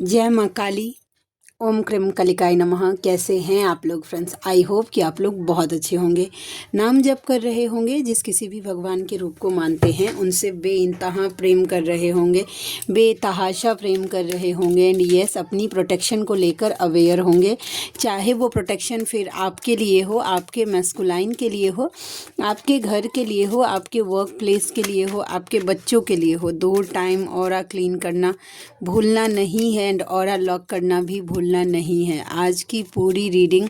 जय माँ काली। ओम क्रीम कलिकाय नमः। कैसे हैं आप लोग फ्रेंड्स? आई होप कि आप लोग बहुत अच्छे होंगे, नाम जप कर रहे होंगे, जिस किसी भी भगवान के रूप को मानते हैं उनसे बेइंतहा प्रेम कर रहे होंगे, बेतहाशा प्रेम कर रहे होंगे एंड यस अपनी प्रोटेक्शन को लेकर अवेयर होंगे। चाहे वो प्रोटेक्शन फिर आपके लिए हो, आपके मैस्कुलाइन के लिए हो, आपके घर के लिए हो, आपके वर्क प्लेस के लिए हो, आपके बच्चों के लिए हो। 2 टाइम ऑरा क्लीन करना भूलना नहीं है एंड ऑरा लॉक करना भी भूलना नहीं है। आज की पूरी रीडिंग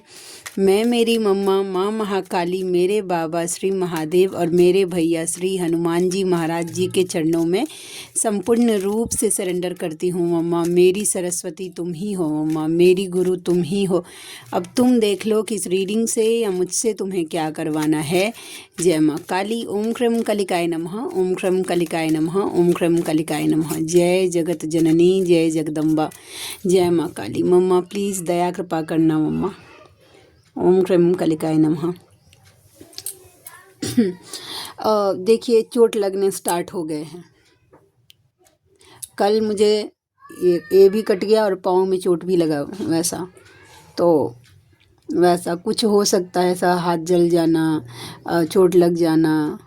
मैं, मेरी मम्मा माँ महाकाली, मेरे बाबा श्री महादेव और मेरे भैया श्री हनुमान जी महाराज जी के चरणों में संपूर्ण रूप से सरेंडर करती हूँ। मम्मा मेरी सरस्वती तुम ही हो, मम्मा मेरी गुरु तुम ही हो। अब तुम देख लो कि इस रीडिंग से या मुझसे तुम्हें क्या करवाना है। जय माँ काली। ओम क्रम कलिकाय नमः। ओम क्रम कलिकाय नमः। ओम क्रम कलिकाय नमः। जय जगत जननी, जय जगदम्बा, जय माँ काली। मम्मा प्लीज़ दया कृपा करना मम्मा। ओम क्रम कलिकाय नमः। देखिए चोट लगने स्टार्ट हो गए हैं। कल मुझे ये भी कट गया और पाँव में चोट भी लगा वैसा कुछ हो सकता है, ऐसा हाथ जल जाना, चोट लग जाना,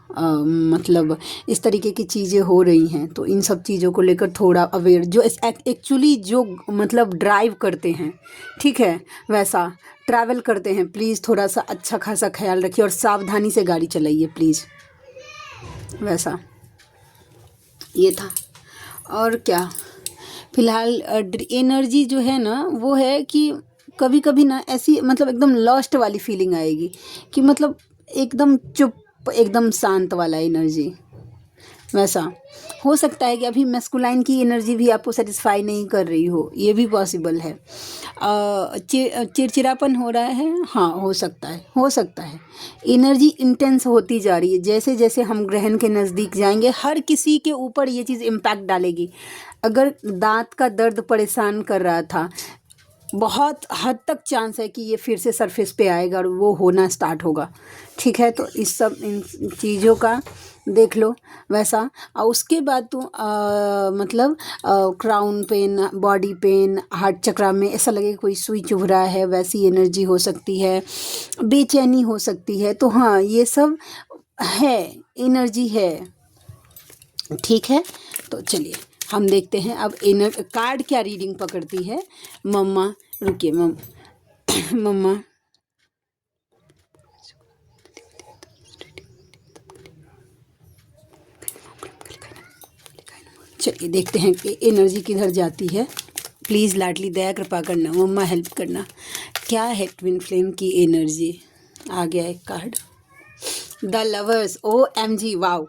मतलब इस तरीके की चीज़ें हो रही हैं। तो इन सब चीज़ों को लेकर थोड़ा अवेयर, जो एक्चुअली जो मतलब ड्राइव करते हैं, ठीक है, वैसा ट्रैवल करते हैं, प्लीज़ थोड़ा सा अच्छा खासा ख्याल रखिए और सावधानी से गाड़ी चलाइए प्लीज़। वैसा ये था। और क्या, फिलहाल एनर्जी जो है ना वो है कि कभी कभी ना ऐसी मतलब एकदम लॉस्ट वाली फीलिंग आएगी कि मतलब एकदम चुप, एकदम शांत वाला एनर्जी। वैसा हो सकता है कि अभी मैस्कुलाइन की एनर्जी भी आपको सेटिस्फाई नहीं कर रही हो, ये भी पॉसिबल है। चिड़चिड़ापन हो रहा है, हाँ हो सकता है। एनर्जी इंटेंस होती जा रही है, जैसे जैसे हम ग्रहण के नज़दीक जाएंगे हर किसी के ऊपर ये चीज़ इम्पैक्ट डालेगी। अगर दांत का दर्द परेशान कर रहा था, बहुत हद तक चांस है कि ये फिर से सरफेस पे आएगा और वो होना स्टार्ट होगा, ठीक है। तो इन चीज़ों का देख लो वैसा। और उसके बाद तो मतलब crown pain, body pain, heart chakra में ऐसा लगे कोई सुई चुभ रहा है, वैसी एनर्जी हो सकती है, बेचैनी हो सकती है। तो हाँ ये सब है, एनर्जी है, ठीक है। तो चलिए हम देखते हैं अब कार्ड क्या रीडिंग पकड़ती है। मम्मा रुकिए मम्मा चलिए देखते हैं कि एनर्जी किधर जाती है। प्लीज़ लाडली दया कृपा करना मम्मा, हेल्प करना। क्या है ट्विन फ्लेम की एनर्जी? आ गया एक card, the lovers. OMG wow.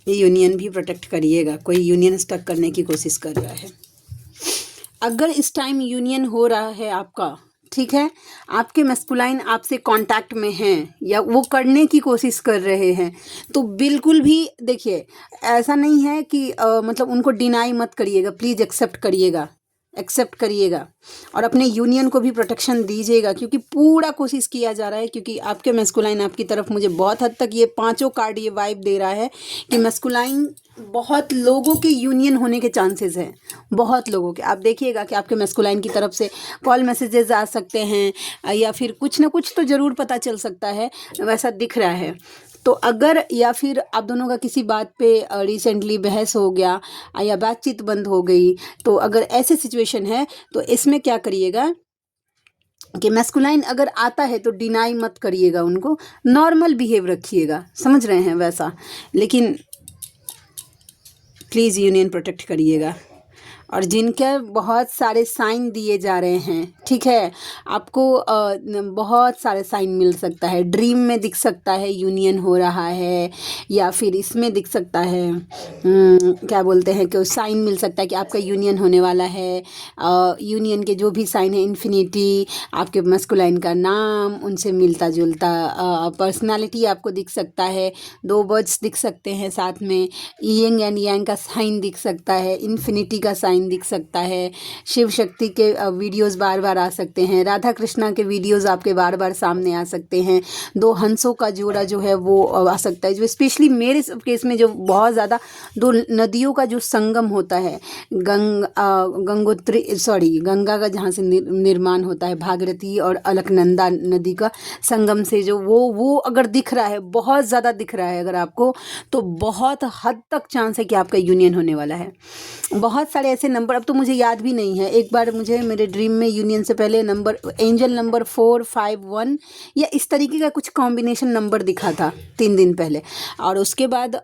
ये यूनियन भी प्रोटेक्ट करिएगा, कोई यूनियन स्टक करने की कोशिश कर रहा है। अगर इस टाइम यूनियन हो रहा है आपका, ठीक है, आपके मैस्कुलाइन आपसे कांटेक्ट में हैं या वो करने की कोशिश कर रहे हैं, तो बिल्कुल भी देखिए ऐसा नहीं है कि मतलब उनको डिनाई मत करिएगा, प्लीज़ एक्सेप्ट करिएगा और अपने यूनियन को भी प्रोटेक्शन दीजिएगा, क्योंकि पूरा कोशिश किया जा रहा है। क्योंकि आपके मैस्कुलाइन आपकी तरफ मुझे बहुत हद तक ये पांचों कार्ड ये वाइब दे रहा है कि मैस्कुलाइन बहुत लोगों के यूनियन होने के चांसेस हैं, बहुत लोगों के। आप देखिएगा कि आपके मैस्कुलाइन की तरफ से कॉल मैसेजेस आ सकते हैं या फिर कुछ ना कुछ तो ज़रूर पता चल सकता है, वैसा दिख रहा है। तो अगर या फिर आप दोनों का किसी बात पे रिसेंटली बहस हो गया या बातचीत बंद हो गई, तो अगर ऐसे सिचुएशन है तो इसमें क्या करिएगा कि मैस्कुलाइन अगर आता है तो डिनाई मत करिएगा, उनको नॉर्मल बिहेव रखिएगा, समझ रहे हैं वैसा। लेकिन प्लीज़ यूनियन प्रोटेक्ट करिएगा। और जिनके बहुत सारे साइन दिए जा रहे हैं, ठीक है, आपको बहुत सारे साइन मिल सकता है। ड्रीम में दिख सकता है यूनियन हो रहा है, या फिर इसमें दिख सकता है क्या बोलते हैं कि साइन मिल सकता है कि आपका यूनियन होने वाला है। यूनियन के जो भी साइन है, इन्फिनिटी, आपके मस्कुलाइन का नाम, उनसे मिलता जुलता पर्सनालिटी आपको दिख सकता है। 2 बर्ड्स दिख सकते हैं साथ में, यिंग एंड यांग का साइन दिख सकता है, इन्फिनिटी का साइन साइन दिख सकता है, शिव शक्ति के वीडियोस बार बार आ सकते हैं, राधा कृष्णा के वीडियोस आपके बार बार सामने आ सकते हैं, दो हंसों का जोड़ा जो है वो आ सकता है। जो स्पेशली मेरे केस में जो बहुत ज़्यादा दो नदियों का जो संगम होता है, गंगा का जहाँ से निर्माण होता है, भागीरथी और अलकनंदा नदी का संगम से जो वो अगर दिख रहा है, बहुत ज़्यादा दिख रहा है अगर आपको, तो बहुत हद तक चांस है कि आपका यूनियन होने वाला है। बहुत सारे ऐसे नंबर, अब तो मुझे याद भी नहीं है, एक बार मुझे मेरे ड्रीम में यूनियन से पहले नंबर एंजल नंबर 451 या इस तरीके का कुछ कॉम्बिनेशन नंबर दिखा था 3 दिन पहले। और उसके बाद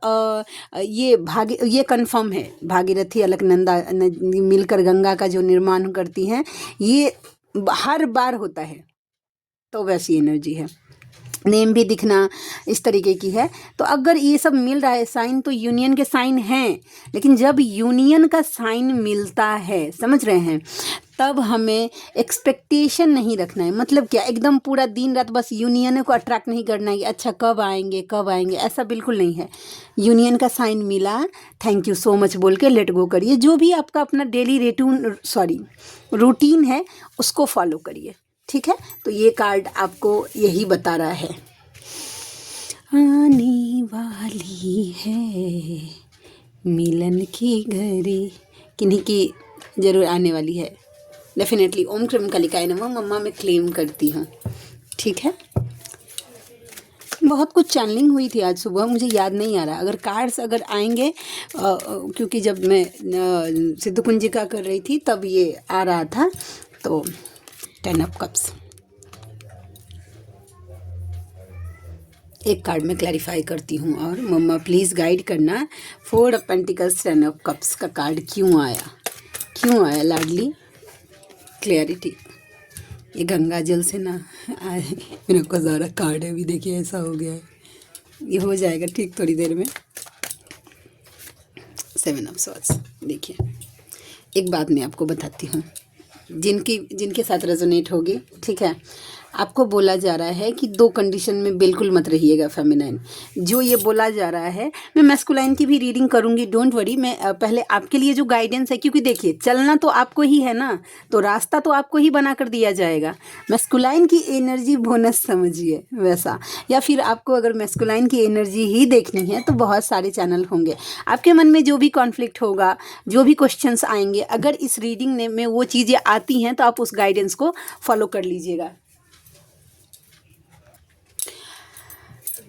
ये कंफर्म है, भागीरथी अलकनंदा मिलकर गंगा का जो निर्माण करती हैं, ये हर बार होता है। तो वैसी एनर्जी है, नेम भी दिखना इस तरीके की है। तो अगर ये सब मिल रहा है साइन, तो यूनियन के साइन हैं। लेकिन जब यूनियन का साइन मिलता है, समझ रहे हैं, तब हमें एक्सपेक्टेशन नहीं रखना है। मतलब क्या, एकदम पूरा दिन रात बस यूनियन को अट्रैक्ट नहीं करना है कि अच्छा कब आएंगे कब आएंगे, ऐसा बिल्कुल नहीं है। यूनियन का साइन मिला, थैंक यू सो मच बोल के लेट गो करिए। जो भी आपका अपना डेली रूटीन है उसको फॉलो करिए, ठीक है। तो ये कार्ड आपको यही बता रहा है, आने वाली है मिलन की घड़ी, किन्हीं की जरूर आने वाली है डेफिनेटली। ओम क्रम कालिकाय नमः मम्मा मैं क्लेम करती हूँ, ठीक है। बहुत कुछ चैनलिंग हुई थी आज सुबह, मुझे याद नहीं आ रहा। अगर कार्ड्स अगर आएंगे, क्योंकि जब मैं सिद्ध कुंजिका कर रही थी तब ये आ रहा था। तो 10 ऑफ कप्स, एक कार्ड में क्लैरिफाई करती हूँ और मम्मा प्लीज़ गाइड करना। 4 ऑफ पेंटिकल्स 10 ऑफ कप्स का कार्ड क्यों आया लाडली? क्लैरिटी। ये गंगा जल से ना आए, मेरे को ज़्यादा कार्ड है अभी, देखिए ऐसा हो गया है, ये हो जाएगा ठीक थोड़ी देर में। 7 ऑफ सॉर्ड्स। देखिए एक बात मैं आपको बताती हूँ, जिनके साथ रेजोनेट होगी, ठीक है। आपको बोला जा रहा है कि 2 कंडीशन में बिल्कुल मत रहिएगा फेमिनाइन। जो ये बोला जा रहा है, मैं मैस्कुलाइन की भी रीडिंग करूँगी, डोंट वरी। मैं पहले आपके लिए जो गाइडेंस है, क्योंकि देखिए चलना तो आपको ही है ना, तो रास्ता तो आपको ही बना कर दिया जाएगा। मैस्कुलाइन की एनर्जी बोनस समझिए वैसा, या फिर आपको अगर मैस्कुलाइन की एनर्जी ही देखनी है तो बहुत सारे चैनल होंगे। आपके मन में जो भी कॉन्फ्लिक्ट होगा, जो भी क्वेश्चंस आएंगे, अगर इस रीडिंग में वो चीज़ें आती हैं तो आप उस गाइडेंस को फॉलो कर लीजिएगा,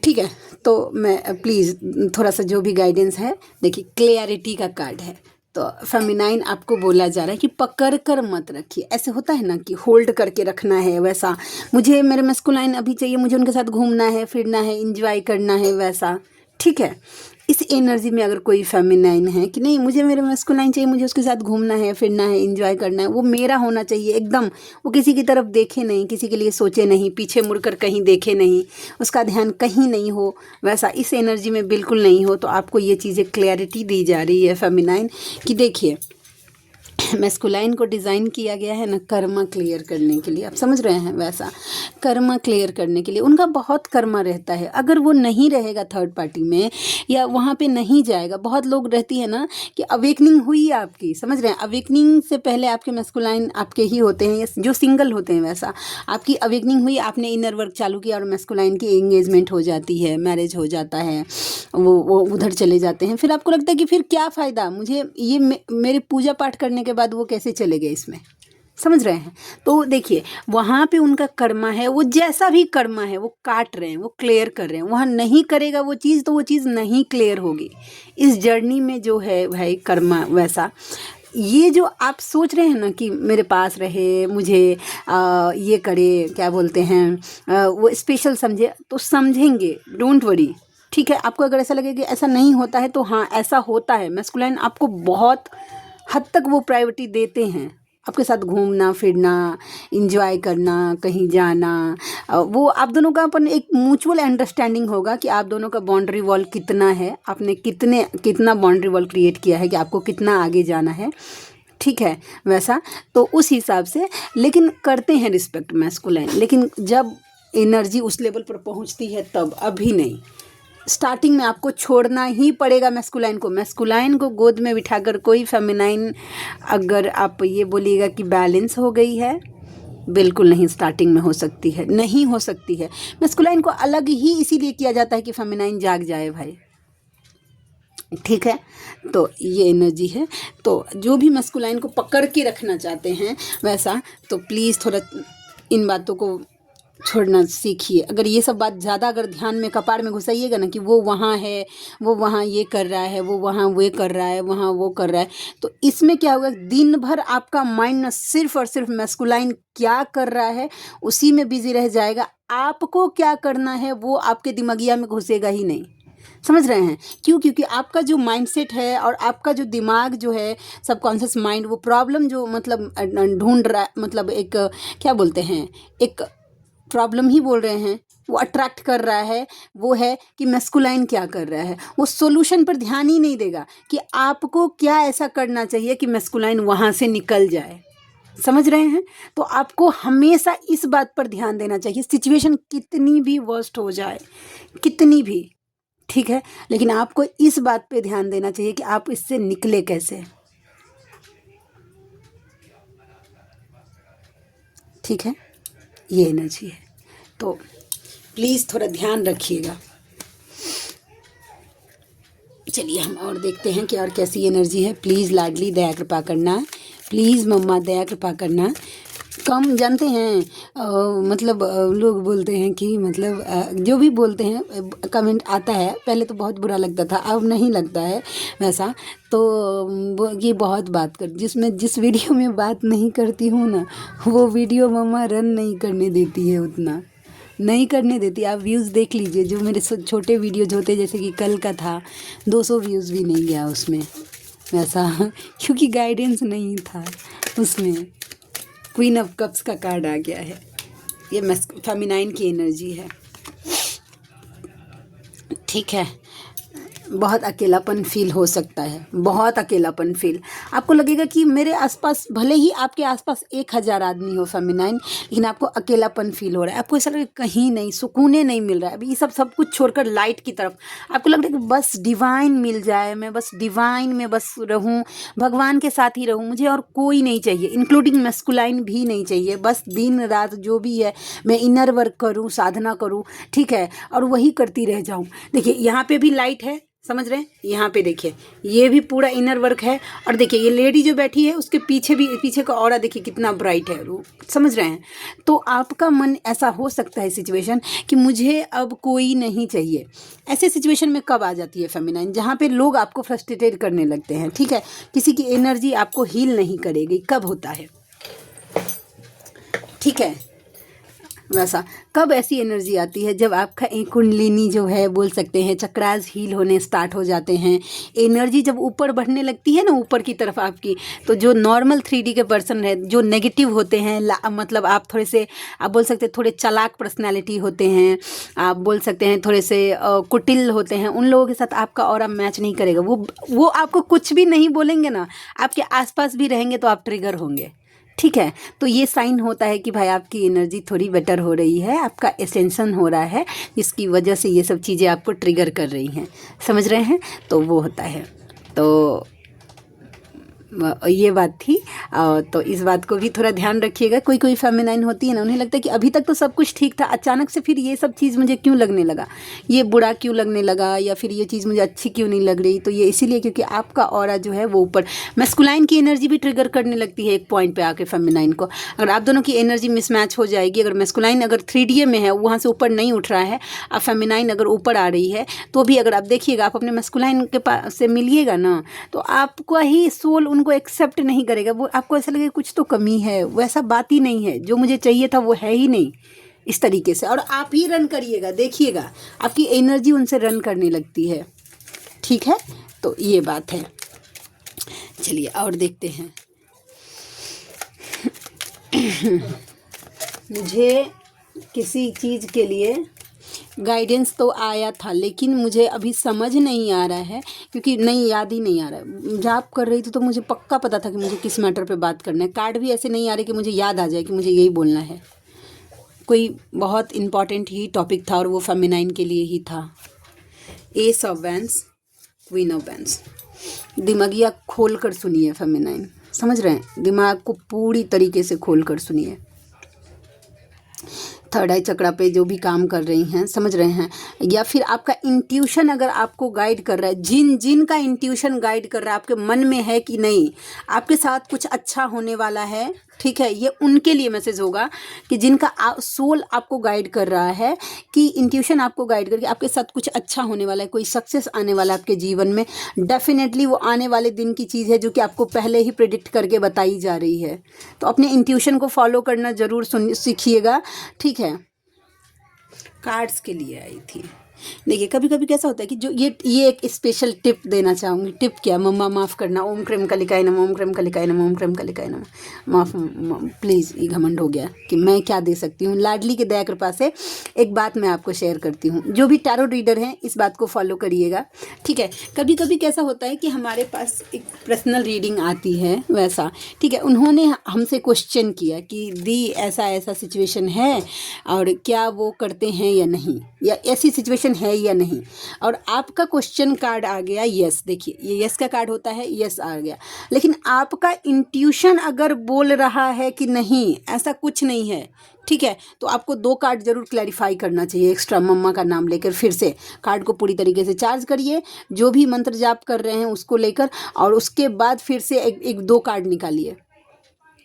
ठीक है। तो मैं प्लीज़ थोड़ा सा जो भी गाइडेंस है, देखिए क्लैरिटी का कार्ड है, तो फेमिनाइन आपको बोला जा रहा है कि पकड़ कर मत रखिए। ऐसे होता है ना कि होल्ड करके रखना है, वैसा मुझे मेरे मैस्कुलाइन अभी चाहिए, मुझे उनके साथ घूमना है, फिरना है, इंजॉय करना है, वैसा, ठीक है। इस एनर्जी में अगर कोई फेमिनाइन है कि नहीं मुझे मेरे मैस्कुलाइन चाहिए, मुझे उसके साथ घूमना है, फिरना है, एंजॉय करना है, वो मेरा होना चाहिए एकदम, वो किसी की तरफ देखे नहीं, किसी के लिए सोचे नहीं, पीछे मुड़कर कहीं देखे नहीं, उसका ध्यान कहीं नहीं हो, वैसा इस एनर्जी में बिल्कुल नहीं हो। तो आपको ये चीज़ें क्लैरिटी दी जा रही है फेमिनाइन कि देखिए मैस्कुलाइन को डिज़ाइन किया गया है ना कर्मा क्लियर करने के लिए, आप समझ रहे हैं, वैसा कर्मा क्लियर करने के लिए उनका बहुत कर्मा रहता है। अगर वो नहीं रहेगा थर्ड पार्टी में या वहाँ पे नहीं जाएगा, बहुत लोग रहती है ना कि अवेकनिंग हुई आपकी, समझ रहे हैं, अवेकनिंग से पहले आपके मैस्कुलाइन आपके ही होते हैं, जो सिंगल होते हैं, वैसा आपकी अवेकनिंग हुई, आपने इनर वर्क चालू किया और मैस्कुलाइन की एंगेजमेंट हो जाती है, मैरिज हो जाता है, वो उधर चले जाते हैं। फिर आपको लगता है कि फिर क्या फ़ायदा, मुझे ये मेरे पूजा पाठ करने के बाद वो कैसे चले गए इसमें, समझ रहे हैं। तो देखिए वहाँ पे उनका कर्मा है, वो जैसा भी कर्मा है वो काट रहे हैं, वो क्लियर कर रहे हैं। वहाँ नहीं करेगा वो चीज़ तो वो चीज़ नहीं क्लियर होगी। इस जर्नी में जो है भाई कर्मा वैसा, ये जो आप सोच रहे हैं ना कि मेरे पास रहे, मुझे ये करे, क्या बोलते हैं, वो स्पेशल समझे, तो समझेंगे, डोंट वरी, ठीक है। आपको अगर ऐसा लगे कि ऐसा नहीं होता है तो हाँ ऐसा होता है। मैस्कुलाइन आपको बहुत हद तक वो प्रायोरिटी देते हैं, आपके साथ घूमना फिरना, इंजॉय करना, कहीं जाना, वो आप दोनों का अपन एक म्यूचुअल अंडरस्टैंडिंग होगा कि आप दोनों का बाउंड्री वॉल कितना है, आपने कितना बाउंड्री वॉल क्रिएट किया है कि आपको कितना आगे जाना है, ठीक है, वैसा। तो उस हिसाब से लेकिन करते हैं रिस्पेक्ट मैस्कुलाइन, लेकिन जब एनर्जी उस लेवल पर पहुंचती है तब, अभी नहीं, स्टार्टिंग में आपको छोड़ना ही पड़ेगा मैस्कुलाइन को गोद में बिठाकर कोई फेमिनाइन अगर आप ये बोलिएगा कि बैलेंस हो गई है, बिल्कुल नहीं, स्टार्टिंग में हो सकती है, नहीं हो सकती है। मैस्कुलाइन को अलग ही इसीलिए किया जाता है कि फेमिनाइन जाग जाए भाई, ठीक है। तो ये एनर्जी है। तो जो भी मैस्कुलाइन को पकड़ के रखना चाहते हैं वैसा, तो प्लीज़ थोड़ा इन बातों को छोड़ना सीखिए। अगर ये सब बात ज़्यादा अगर ध्यान में कपाड़ में घुसाइएगा ना कि वो वहाँ है, वो वहाँ ये कर रहा है, वो वहाँ वो कर रहा है, वहाँ वो कर रहा है, तो इसमें क्या होगा, दिन भर आपका माइंड ना सिर्फ और सिर्फ मैस्कुलाइन क्या कर रहा है उसी में बिजी रह जाएगा। आपको क्या करना है वो आपके दिमागिया में घुसेगा ही नहीं। समझ रहे हैं क्यों? क्योंकि आपका जो माइंडसेट है और आपका जो दिमाग जो है सबकॉन्शियस माइंड, वो प्रॉब्लम जो मतलब ढूंढ रहा है, मतलब एक क्या बोलते हैं, एक प्रॉब्लम ही बोल रहे हैं, वो अट्रैक्ट कर रहा है, वो है कि मैस्कुलाइन क्या कर रहा है। वो सॉल्यूशन पर ध्यान ही नहीं देगा कि आपको क्या ऐसा करना चाहिए कि मैस्कुलाइन वहाँ से निकल जाए। समझ रहे हैं? तो आपको हमेशा इस बात पर ध्यान देना चाहिए, सिचुएशन कितनी भी वर्स्ट हो जाए, कितनी भी, ठीक है, लेकिन आपको इस बात पे ध्यान देना चाहिए कि आप इससे निकले कैसे, ठीक है। ये एनर्जी है, तो प्लीज़ थोड़ा ध्यान रखिएगा। चलिए हम और देखते हैं कि और कैसी एनर्जी है। प्लीज़ लाडली दया कृपा करना, प्लीज़ मम्मा दया कृपा करना। कम जानते हैं मतलब लोग बोलते हैं कि मतलब जो भी बोलते हैं कमेंट आता है, पहले तो बहुत बुरा लगता था, अब नहीं लगता है वैसा। तो ये बहुत बात कर, जिस वीडियो में बात नहीं करती हूँ ना, वो वीडियो मम्मा रन नहीं करने देती है, उतना नहीं करने देती। आप व्यूज़ देख लीजिए, जो मेरे छोटे वीडियोज होते, जैसे कि कल का था 200 व्यूज़ भी नहीं गया उसमें वैसा क्योंकि गाइडेंस नहीं था उसमें। क्वीन ऑफ कप्स का कार्ड आ गया है, ये फेमिनाइन की एनर्जी है, ठीक है। बहुत अकेलापन फील हो सकता है, बहुत अकेलापन फील, आपको लगेगा कि मेरे आसपास, भले ही आपके आसपास 1000 आदमी हो फेमिनाइन, लेकिन आपको अकेलापन फील हो रहा है। आपको ऐसा लगे कहीं नहीं, सुकून नहीं मिल रहा है। अभी ये सब कुछ छोड़कर लाइट की तरफ आपको लग रहा है कि बस डिवाइन मिल जाए, मैं बस डिवाइन में बस रहूं, भगवान के साथ ही रहूं, मुझे और कोई नहीं चाहिए, इंक्लूडिंग मैस्कुलाइन भी नहीं चाहिए। बस दिन रात जो भी है मैं इनर वर्क करूँ, साधना करूँ, ठीक है, और वही करती रह जाऊँ। देखिए यहाँ पे भी लाइट है, समझ रहे हैं? यहाँ पे देखिए ये भी पूरा इनर वर्क है, और देखिए ये लेडी जो बैठी है उसके पीछे भी, पीछे का ऑरा देखिए कितना ब्राइट है, समझ रहे हैं? तो आपका मन ऐसा हो सकता है सिचुएशन कि मुझे अब कोई नहीं चाहिए। ऐसे सिचुएशन में कब आ जाती है फेमिनाइन? जहाँ पे लोग आपको फ्रस्ट्रेटेड करने लगते हैं, ठीक है, किसी की एनर्जी आपको हील नहीं करेगी, कब होता है, ठीक है। वैसा कब ऐसी एनर्जी आती है? जब आपका एक कुंडलिनी जो है, बोल सकते हैं चक्रास हील होने स्टार्ट हो जाते हैं, एनर्जी जब ऊपर बढ़ने लगती है ना, ऊपर की तरफ आपकी, तो जो नॉर्मल 3D के पर्सन है, जो नेगेटिव होते हैं, मतलब आप थोड़े से, आप बोल सकते हैं थोड़े चालाक पर्सनैलिटी होते हैं, आप बोल सकते हैं थोड़े से कुटिल होते हैं, उन लोगों के साथ आपका ऑरा मैच नहीं करेगा। वो आपको कुछ भी नहीं बोलेंगे ना, आपके आसपास भी रहेंगे तो आप ट्रिगर होंगे, ठीक है। तो ये साइन होता है कि भाई आपकी एनर्जी थोड़ी बेटर हो रही है, आपका एसेंशन हो रहा है, जिसकी वजह से ये सब चीज़ें आपको ट्रिगर कर रही हैं, समझ रहे हैं? तो वो होता है। तो ये बात थी। तो इस बात को भी थोड़ा ध्यान रखिएगा। कोई कोई फेमिनाइन होती है ना, उन्हें लगता है कि अभी तक तो सब कुछ ठीक था, अचानक से फिर ये सब चीज़ मुझे क्यों लगने लगा, ये बुरा क्यों लगने लगा, या फिर ये चीज़ मुझे अच्छी क्यों नहीं लग रही। तो ये इसीलिए क्योंकि आपका ऑरा जो है वो ऊपर, मैस्कुलाइन की एनर्जी भी ट्रिगर करने लगती है एक पॉइंट पे आके फेमिनाइन को। अगर आप दोनों की एनर्जी मिसमैच हो जाएगी, अगर मैस्कुलाइन अगर 3D में है, वहाँ से ऊपर नहीं उठ रहा है, अब फेमिनाइन अगर ऊपर आ रही है, तो भी अगर आप देखिएगा, आप अपने मैस्कुलाइन के पास से मिलिएगा ना, तो आपका ही सोल उनको एक्सेप्ट नहीं करेगा। वो आपको ऐसा लगेगा कुछ तो कमी है, वैसा बात ही नहीं है, जो मुझे चाहिए था वो है ही नहीं, इस तरीके से। और आप ही रन करिएगा, देखिएगा आपकी एनर्जी उनसे रन करने लगती है, ठीक है। तो ये बात है। चलिए और देखते हैं। मुझे किसी चीज़ के लिए गाइडेंस तो आया था, लेकिन मुझे अभी समझ नहीं आ रहा है, क्योंकि नहीं, याद ही नहीं आ रहा है। जाप कर रही थी तो मुझे पक्का पता था कि मुझे किस मैटर पे बात करना है। कार्ड भी ऐसे नहीं आ रहे कि मुझे याद आ जाए कि मुझे यही बोलना है। कोई बहुत इम्पॉर्टेंट ही टॉपिक था और वो फेमिनाइन के लिए ही था। Ace of wands, queen of wands. दिमागिया खोल कर सुनिए फेमिनाइन, समझ रहे हैं, दिमाग को पूरी तरीके से खोल कर सुनिए। थर्ड आई चक्रा पे जो भी काम कर रही हैं, समझ रहे हैं, या फिर आपका इंट्यूशन अगर आपको गाइड कर रहा है, जिन का इंट्यूशन गाइड कर रहा है, आपके मन में है कि नहीं आपके साथ कुछ अच्छा होने वाला है, ठीक है, ये उनके लिए मैसेज होगा कि जिनका सोल आपको गाइड कर रहा है, कि इंट्यूशन आपको गाइड करके आपके साथ कुछ अच्छा होने वाला है, कोई सक्सेस आने वाला है आपके जीवन में। डेफिनेटली वो आने वाले दिन की चीज़ है जो कि आपको पहले ही प्रेडिक्ट करके बताई जा रही है। तो अपने इंट्यूशन को फॉलो करना ज़रूर सीखिएगा, ठीक है। कार्ड्स के लिए आई थी। देखिए कभी कभी कैसा होता है कि जो ये एक स्पेशल टिप देना चाहूँगी। टिप क्या, मम्मा माफ़ करना, ओम क्रीम कलिकाय नमः, ओम क्रीम कलिकाय नमः, ओम क्रीम कलिकाय नमः। माफ़ प्लीज़, ये घमंड हो गया कि मैं क्या दे सकती हूँ। लाडली के दया कृपा से एक बात मैं आपको शेयर करती हूँ, जो भी टैरो रीडर हैं इस बात को फॉलो करिएगा, ठीक है। कभी कभी कैसा होता है कि हमारे पास एक पर्सनल रीडिंग आती है वैसा, ठीक है, उन्होंने हमसे क्वेश्चन किया कि दी ऐसा ऐसा सिचुएशन है और क्या वो करते हैं या नहीं, या ऐसी सिचुएशन है या नहीं, और आपका क्वेश्चन कार्ड आ गया यस। देखिए ये यस का कार्ड होता है, यस आ गया, लेकिन आपका इंट्यूशन अगर बोल रहा है कि नहीं ऐसा कुछ नहीं है, ठीक है, तो आपको 2 कार्ड जरूर क्लैरिफाई करना चाहिए एक्स्ट्रा। मम्मा का नाम लेकर फिर से कार्ड को पूरी तरीके से चार्ज करिए, जो भी मंत्र जाप कर रहे हैं उसको लेकर, और उसके बाद फिर से एक 2 कार्ड निकालिए।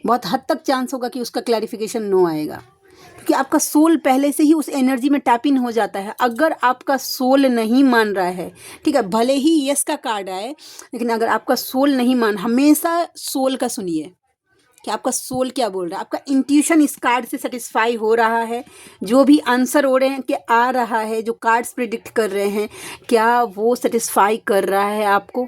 बहुत हद तक चांस होगा कि उसका क्लैरिफिकेशन नो आएगा, क्योंकि आपका सोल पहले से ही उस एनर्जी में टैप इन हो जाता है। अगर आपका सोल नहीं मान रहा है, ठीक है, भले ही यस का कार्ड आए, लेकिन अगर आपका सोल नहीं हमेशा सोल का सुनिए कि आपका सोल क्या बोल रहा है। आपका इंट्यूशन इस कार्ड से सेटिस्फाई हो रहा है, जो भी आंसर हो रहे हैं कि आ रहा है, जो कार्ड्स प्रिडिक्ट कर रहे हैं, क्या वो सेटिस्फाई कर रहा है आपको,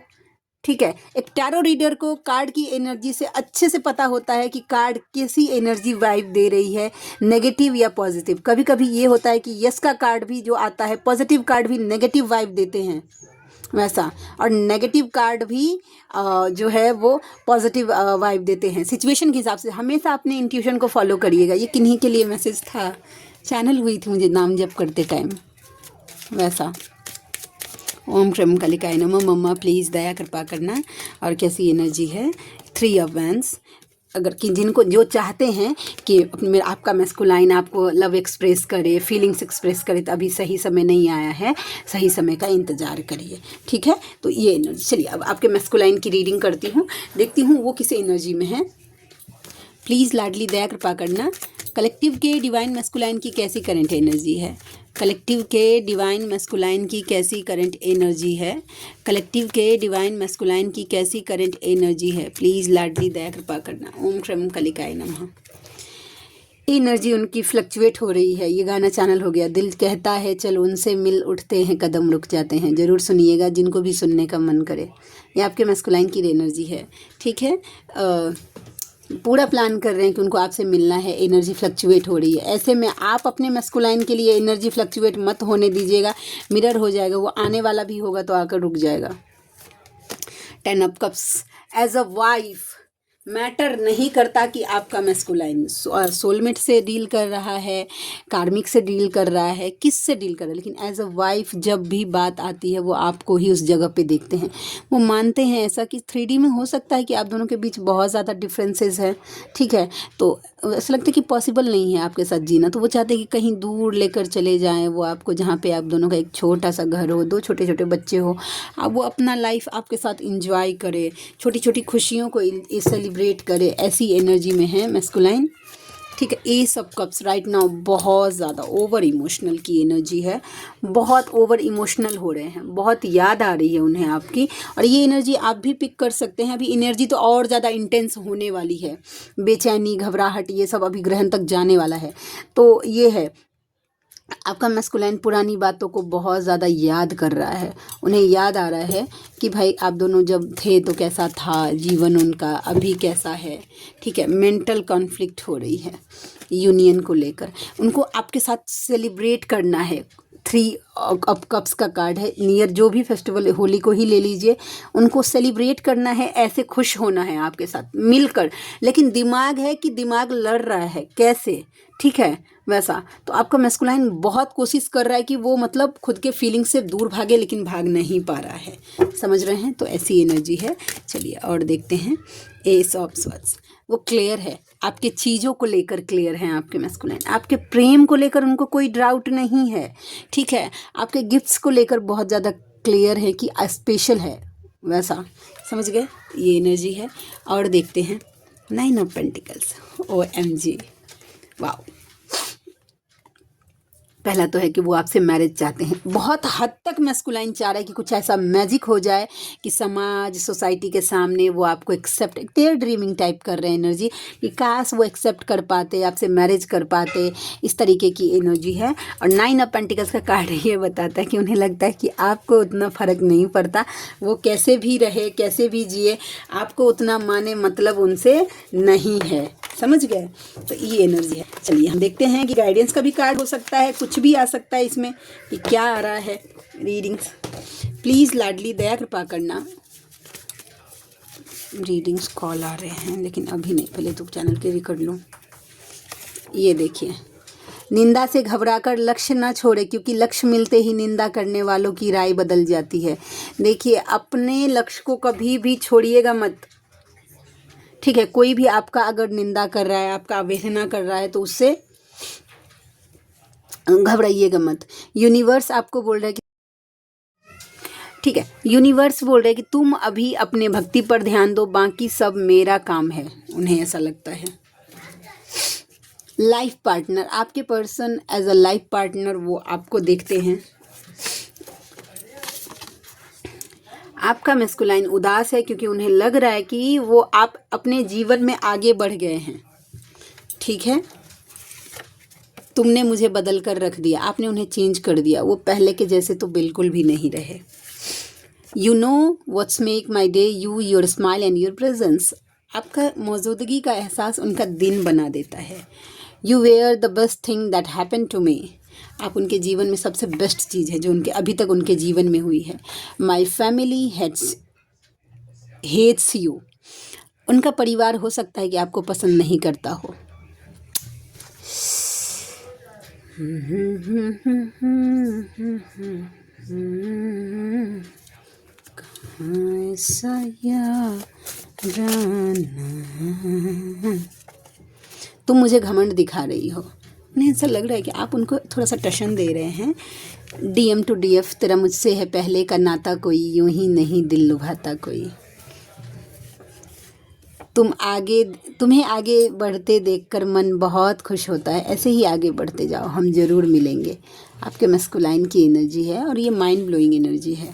ठीक है। एक टैरो रीडर को कार्ड की एनर्जी से अच्छे से पता होता है कि कार्ड कैसी एनर्जी वाइब दे रही है, नेगेटिव या पॉजिटिव। कभी कभी ये होता है कि यस का कार्ड भी जो आता है, पॉजिटिव कार्ड भी नेगेटिव वाइब देते हैं वैसा, और नेगेटिव कार्ड भी जो है वो पॉजिटिव वाइब देते हैं सिचुएशन के हिसाब से। हमेशा अपने इंट्यूशन को फॉलो करिएगा। ये किन्हीं के लिए मैसेज था, चैनल हुई थी मुझे नाम जप करते टाइम वैसा। ओम क्रीम कलिकाय नमः। मम्मा प्लीज़ दया कृपा करना। और कैसी एनर्जी है, 3 ऑफ वैंस। अगर कि जिनको जो चाहते हैं कि मेरा आपका मैस्कुलाइन आपको लव एक्सप्रेस करे, फीलिंग्स एक्सप्रेस करे, तो अभी सही समय नहीं आया है, सही समय का इंतज़ार करिए, ठीक है। तो ये एनर्जी, चलिए अब आपके मैस्कुलाइन की रीडिंग करती हूँ, देखती हूँ वो किस एनर्जी में है। प्लीज़ लाडली दया कृपा करना। कलेक्टिव के डिवाइन मैस्कुलाइन की कैसी करंट एनर्जी है, कलेक्टिव के डिवाइन मैस्कुलाइन की कैसी करंट एनर्जी है, कलेक्टिव के डिवाइन मैस्कुलाइन की कैसी करंट एनर्जी है, प्लीज़ लाडली दया कृपा करना। ओम क्रीम कलिकाय नमः। एनर्जी उनकी फ्लक्चुएट हो रही है। ये गाना चैनल हो गया, दिल कहता है चलो उनसे मिल उठते हैं, कदम रुक जाते हैं। ज़रूर सुनिएगा जिनको भी सुनने का मन करे। ये आपके मैस्कुलाइन की एनर्जी है, ठीक है। पूरा प्लान कर रहे हैं कि उनको आपसे मिलना है, एनर्जी फ्लक्चुएट हो रही है। ऐसे में आप अपने मैस्कुलाइन के लिए एनर्जी फ्लक्चुएट मत होने दीजिएगा, मिरर हो जाएगा, वो आने वाला भी होगा तो आकर रुक जाएगा। 10 of cups. As a wife matter नहीं करता कि आपका मैस्कुलाइन सोलमेट से डील कर रहा है, कार्मिक से डील कर रहा है, किस से डील कर रहा है, लेकिन एज अ वाइफ जब भी बात आती है वो आपको ही उस जगह पे देखते हैं। वो मानते हैं ऐसा कि 3D में हो सकता है कि आप दोनों के बीच बहुत ज़्यादा डिफरेंसेस हैं, ठीक है, तो ऐसा लगता है कि पॉसिबल नहीं है आपके साथ जीना, तो वो चाहते हैं कि कहीं दूर लेकर चले जाएं वो आपको, जहाँ पे आप दोनों का एक छोटा सा घर हो, 2 छोटे छोटे बच्चे हो, अब वो अपना लाइफ आपके साथ इंजॉय करे, छोटी छोटी खुशियों को सेलिब्रेट करे। ऐसी एनर्जी में है मैस्कुलाइन, ठीक है। S of cups right now बहुत ज़्यादा ओवर इमोशनल की एनर्जी है, बहुत ओवर इमोशनल हो रहे हैं, बहुत याद आ रही है उन्हें आपकी, और ये एनर्जी आप भी पिक कर सकते हैं। अभी एनर्जी तो और ज़्यादा इंटेंस होने वाली है, बेचैनी, घबराहट, ये सब अभी ग्रहण तक जाने वाला है। तो ये है आपका मैस्कुलाइन पुरानी बातों को बहुत ज़्यादा याद कर रहा है। उन्हें याद आ रहा है कि भाई आप दोनों जब थे तो कैसा था जीवन उनका, अभी कैसा है, ठीक है। मेंटल कॉन्फ्लिक्ट हो रही है यूनियन को लेकर, उनको आपके साथ सेलिब्रेट करना है। 3 अब कप्स का कार्ड है। नियर जो भी फेस्टिवल, होली को ही ले लीजिए, उनको सेलिब्रेट करना है, ऐसे खुश होना है आपके साथ मिलकर, लेकिन दिमाग है कि दिमाग लड़ रहा है कैसे, ठीक है वैसा। तो आपका मैस्कुलाइन बहुत कोशिश कर रहा है कि वो मतलब खुद के फीलिंग से दूर भागे, लेकिन भाग नहीं पा रहा है, समझ रहे हैं। तो ऐसी एनर्जी है। चलिए और देखते हैं। एस ऑफ स्वॉर्ड्स, वो क्लियर है, आपके चीज़ों को लेकर क्लियर हैं आपके मैस्कुलाइन, आपके प्रेम को लेकर उनको कोई डाउट नहीं है, ठीक है। आपके गिफ्ट्स को लेकर बहुत ज़्यादा क्लियर है कि स्पेशल है वैसा, समझ गए, ये एनर्जी है। और देखते हैं 9 ऑफ पेंटिकल्स। OMG, wow. पहला तो है कि वो आपसे मैरिज चाहते हैं, बहुत हद तक मैस्कुलाइन चाह रहा है कि कुछ ऐसा मैजिक हो जाए कि समाज सोसाइटी के सामने वो आपको एक्सेप्ट, देयर ड्रीमिंग टाइप कर रहे हैं एनर्जी, कि काश वो एक्सेप्ट कर पाते, आपसे मैरिज कर पाते, इस तरीके की एनर्जी है। और 9 ऑफ पेंटिकल्स का कार्ड ये बताता है कि उन्हें लगता है कि आपको उतना फ़र्क नहीं पड़ता, वो कैसे भी रहे कैसे भी जिए, आपको उतना माने मतलब उनसे नहीं है, समझ गए। तो ये एनर्जी है। चलिए हम देखते हैं कि गाइडेंस का भी कार्ड हो सकता है, कुछ भी आ सकता है इसमें कि क्या आ रहा है। रीडिंग्स प्लीज़ लाडली दया कृपा करना। रीडिंग्स कॉल आ रहे हैं लेकिन अभी नहीं, पहले तो चैनल के भी कर लूँ। ये देखिए, निंदा से घबराकर लक्ष्य ना छोड़े, क्योंकि लक्ष्य मिलते ही निंदा करने वालों की राय बदल जाती है। देखिए, अपने लक्ष्य को कभी भी छोड़िएगा मत, ठीक है। कोई भी आपका अगर निंदा कर रहा है, आपका अवहेलना कर रहा है, तो उससे घबराइएगा मत। यूनिवर्स आपको बोल रहा है कि, ठीक है, यूनिवर्स बोल रहा है कि तुम अभी अपने भक्ति पर ध्यान दो, बाकी सब मेरा काम है, उन्हें ऐसा लगता है। लाइफ पार्टनर, आपके person as a life partner वो आपको देखते हैं। आपका मैस्कुलाइन उदास है क्योंकि उन्हें लग रहा है कि वो आप अपने जीवन में आगे बढ़ गए हैं, ठीक है। तुमने मुझे बदल कर रख दिया, आपने उन्हें चेंज कर दिया, वो पहले के जैसे तो बिल्कुल भी नहीं रहे। You know what's make my day, you, your smile and your presence. आपका मौजूदगी का एहसास उनका दिन बना देता है। You were the best thing that happen to me, आप उनके जीवन में सबसे बेस्ट चीज़ है जो उनके अभी तक उनके जीवन में हुई है। माई फैमिली हेट्स यू, उनका परिवार हो सकता है कि आपको पसंद नहीं करता हो। तुम मुझे घमंड दिखा रही हो, उन्हें ऐसा लग रहा है कि आप उनको थोड़ा सा टशन दे रहे हैं। DM to DF, तेरा मुझसे है पहले का नाता, कोई यूं ही नहीं दिल लुभाता कोई। तुम्हें आगे बढ़ते देखकर मन बहुत खुश होता है, ऐसे ही आगे बढ़ते जाओ, हम ज़रूर मिलेंगे। आपके मैस्कुलाइन की एनर्जी है और ये माइंड ब्लोइंग एनर्जी है।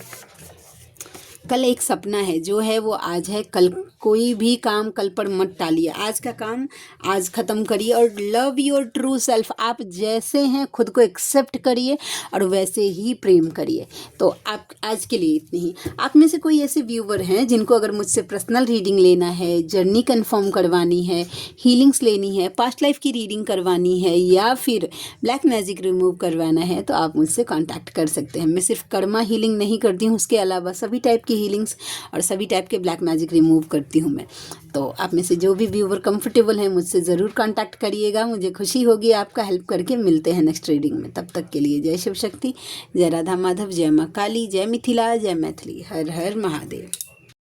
कल एक सपना है, जो है वो आज है, कल कोई भी काम कल पर मत टालिए, आज का काम आज ख़त्म करिए। और लव योर ट्रू सेल्फ, आप जैसे हैं खुद को एक्सेप्ट करिए और वैसे ही प्रेम करिए। तो आप आज के लिए इतनी ही। आप में से कोई ऐसे व्यूवर हैं जिनको अगर मुझसे पर्सनल रीडिंग लेना है, जर्नी कंफर्म करवानी है, हीलिंग्स लेनी है, पास्ट लाइफ की रीडिंग करवानी है, या फिर ब्लैक मैजिक रिमूव करवाना है, तो आप मुझसे कॉन्टैक्ट कर सकते हैं। मैं सिर्फ कर्मा हीलिंग नहीं करती हूँ, उसके अलावा सभी टाइप की हीलिंग्स और सभी टाइप के ब्लैक मैजिक रिमूव करती हूँ मैं। तो आप में से जो भी व्यूवर कंफर्टेबल है मुझसे ज़रूर कांटेक्ट करिएगा, मुझे खुशी होगी आपका हेल्प करके। मिलते हैं नेक्स्ट रीडिंग में, तब तक के लिए जय शिव शक्ति, जय राधा माधव, जय माँ काली, जय मिथिला, जय मैथिली, हर हर महादेव।